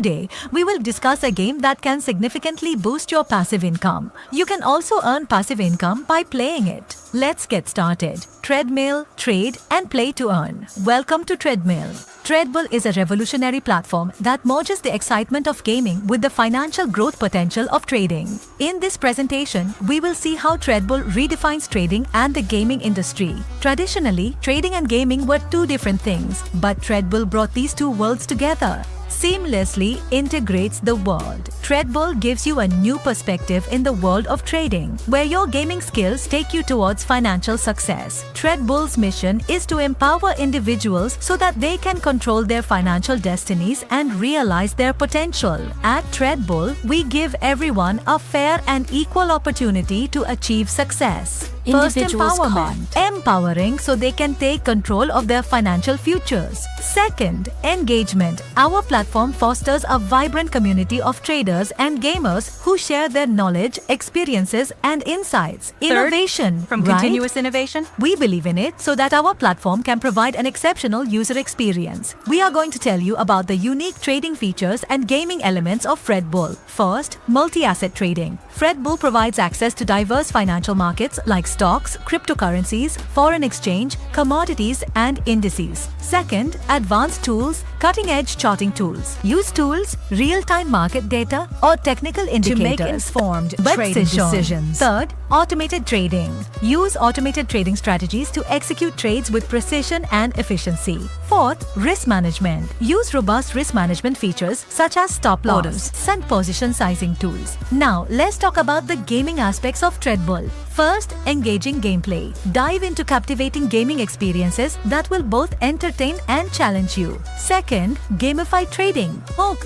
Today, we will discuss a game that can significantly boost your passive income. You can also earn passive income by playing it. Let's get started. Treadmill, trade, and play to earn. Welcome to Treadmill. Treadmill is a revolutionary platform that merges the excitement of gaming with the financial growth potential of trading. In this presentation, we will see how Treadmill redefines trading and the gaming industry. Traditionally, trading and gaming were two different things, but Treadmill brought these two worlds together. Seamlessly integrates the world. Treadmill gives you a new perspective in the world of trading, where your gaming skills take you towards financial success. Treadmill's mission is to empower individuals so that they can control their financial destinies and realize their potential. At Treadmill, we give everyone a fair and equal opportunity to achieve success. First, empowerment. Empowering so they can take control of their financial futures. Second, engagement. Our platform fosters a vibrant community of traders and gamers who share their knowledge, experiences, and insights. Third, Innovation. from continuous innovation. We believe in it so that our platform can provide an exceptional user experience. We are going to tell you about the unique trading features and gaming elements of Treadmill. First, multi-asset trading. Treadmill provides access to diverse financial markets like stocks, cryptocurrencies, foreign exchange, commodities, and indices. Second, advanced tools, cutting-edge charting tools. Use tools, real-time market data, or technical indicators to make informed but trading decisions. Third, automated trading. Use automated trading strategies to execute trades with precision and efficiency. Fourth, risk management. Use robust risk management features such as stop loss and position sizing tools. Now, let's talk about the gaming aspects of Treadmill. First, engaging gameplay. Dive into captivating gaming experiences that will both entertain and challenge you. Second, gamified trading.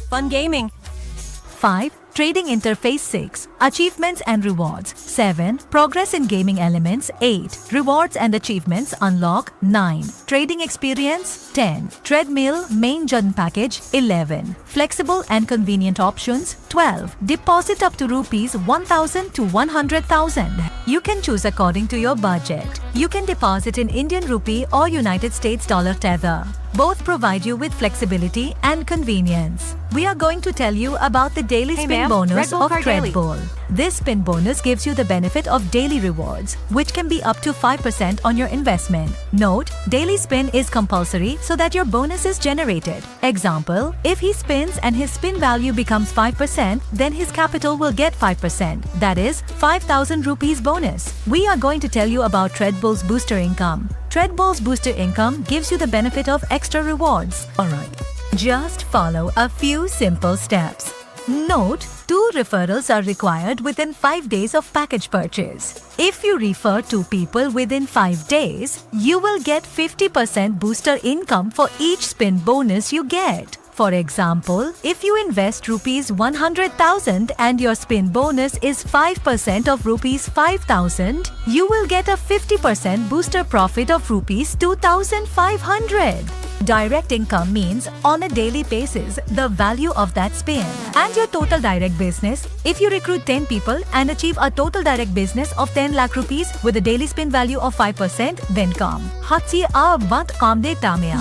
Fun gaming. 5. Trading interface. 6. Achievements and rewards. 7. Progress in gaming elements. 8. Rewards and achievements unlock. 9. Trading experience. 10. Treadmill main gen package. 11. Flexible and convenient options. 12. Deposit up to rupees 1,000 to 100,000. You can choose according to your budget. You can deposit in Indian rupee or United States dollar tether. Both provide you with flexibility and convenience. We are going to tell you about the daily spin bonus of Treadmill. This spin bonus gives you the benefit of daily rewards, which can be up to 5% on your investment. Note, daily spin is compulsory so that your bonus is generated. Example, if he spins and his spin value becomes 5%, then his capital will get 5%. That is 5,000 rupees bonus. We are going to tell you about Treadmill's booster income. Treadmill's booster income gives you the benefit of extra rewards. Alright. Just follow a few simple steps. Note, 2 referrals are required within 5 days of package purchase. If you refer 2 people within 5 days, you will get 50% booster income for each spin bonus you get. For example, if you invest rupees 100,000 and your spin bonus is 5% of rupees 5,000, you will get a 50% booster profit of rupees 2,500. Direct income means on a daily basis the value of that spin. And your total direct business, if you recruit 10 people and achieve a total direct business of 10 lakh rupees with a daily spin value of 5%, then come.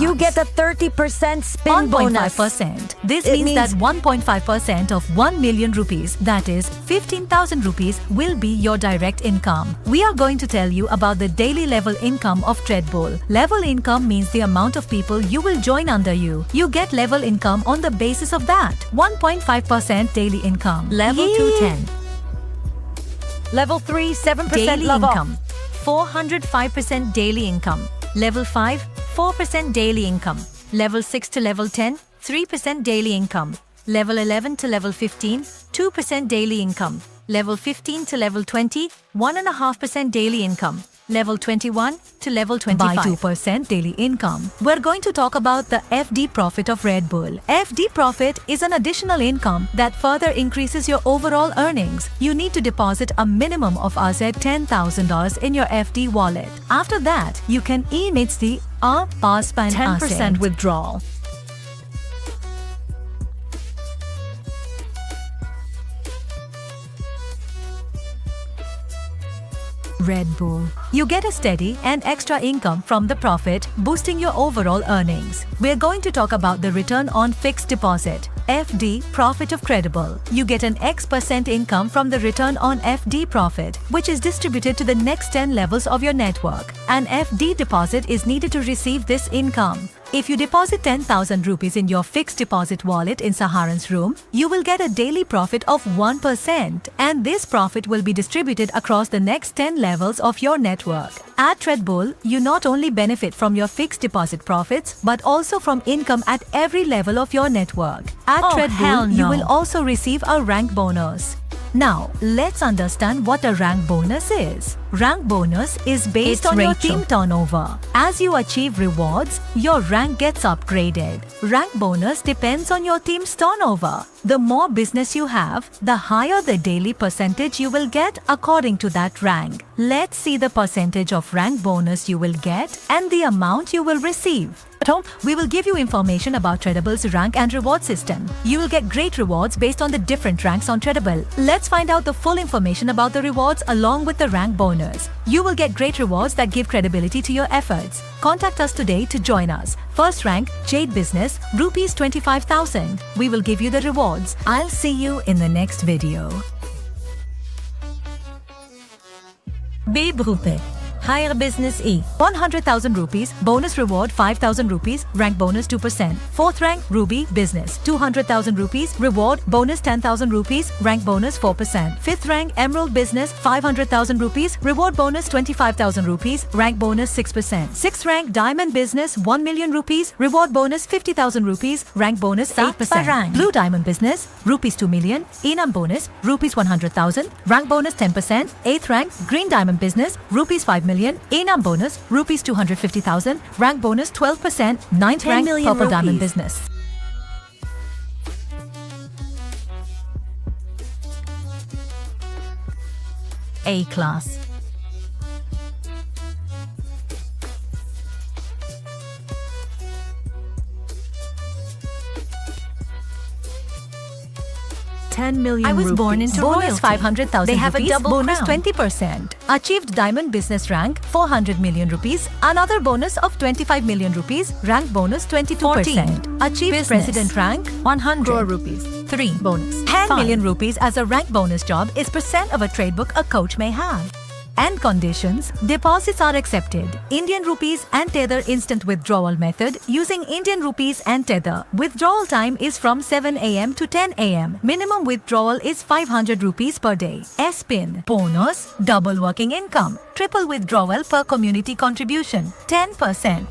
You get a 30% spin bonus. 1.5%. This means that 1.5% of 1 million rupees, that is 15,000 rupees, will be your direct income. We are going to tell you about the daily level income of Treadmill. Level income means the amount of people you will join under you. You get level income on the basis of that. 1.5% daily income. Level 2, 10. Level 3, 7% daily level income. 405% daily income. Level 5, 4% daily income. Level 6 to level 10, 3% daily income. Level 11 to level 15, 2% daily income. Level 15 to level 20, 1.5% daily income. Level 21 to level 25. By 2% daily income. We're going to talk about the FD profit of Treadmill. FD profit is an additional income that further increases your overall earnings. You need to deposit a minimum of $10,000 in your FD wallet. After that, you can emit the pass 10% withdrawal. Red Bull. You get a steady and extra income from the profit, boosting your overall earnings. We're going to talk about the return on fixed deposit, FD profit of Credible. You get an X% income from the return on FD profit, which is distributed to the next 10 levels of your network. An FD deposit is needed to receive this income. If you deposit 10,000 rupees in your fixed deposit wallet in Saharan's room, you will get a daily profit of 1%, and this profit will be distributed across the next 10 levels of your network. At Red Bull, you not only benefit from your fixed deposit profits, but also from income at every level of your network. At Red Bull, you will also receive a rank bonus. Now, let's understand what a rank bonus is. Rank bonus is based on your team turnover. As you achieve rewards, your rank gets upgraded. Rank bonus depends on your team's turnover. The more business you have, the higher the daily percentage you will get according to that rank. Let's see the percentage of rank bonus you will get and the amount you will receive. At home, we will give you information about Tredible's rank and reward system. You will get great rewards based on the different ranks on Credible. Let's find out the full information about the rewards along with the rank bonus. You will get great rewards that give credibility to your efforts. Contact us today to join us. First rank, Jade Business, Rupees 25,000. We will give you the rewards. I'll see you in the next video. Babe Rupe. Higher Business E. 100,000 rupees, bonus reward 5,000 rupees, rank bonus 2%. Fourth rank, Ruby Business. 200,000 rupees, reward bonus 10,000 rupees, rank bonus 4%. Fifth rank, Emerald Business. 500,000 rupees, reward bonus 25,000 rupees, rank bonus 6%. Sixth rank, Diamond Business. 1 million rupees, reward bonus 50,000 rupees, rank bonus 8%. Blue Diamond Business, rupees 2 million, Enam bonus, rupees 100,000, rank bonus 10%. Eighth rank, Green Diamond Business, rupees 5 million, Enam bonus, rupees 250,000, rank bonus 12%, 9th rank, Purple Diamond Business. A class. I was born into bonus 500,000 They have rupees, a double bonus crown. 20%. Achieved Diamond Business rank 400 million rupees, another bonus of 25 million rupees, rank bonus 22%. 14. Achieved Business. President rank 100 crore rupees. 3 bonus. 10 5. million rupees as a rank bonus job is percent of a trade book a coach may have. And conditions, deposits are accepted. Indian rupees and Tether instant withdrawal method using Indian rupees and Tether. Withdrawal time is from 7 am to 10 am. Minimum withdrawal is 500 rupees per day. S-Pin. Bonus, double working income. Triple withdrawal per community contribution. 10%.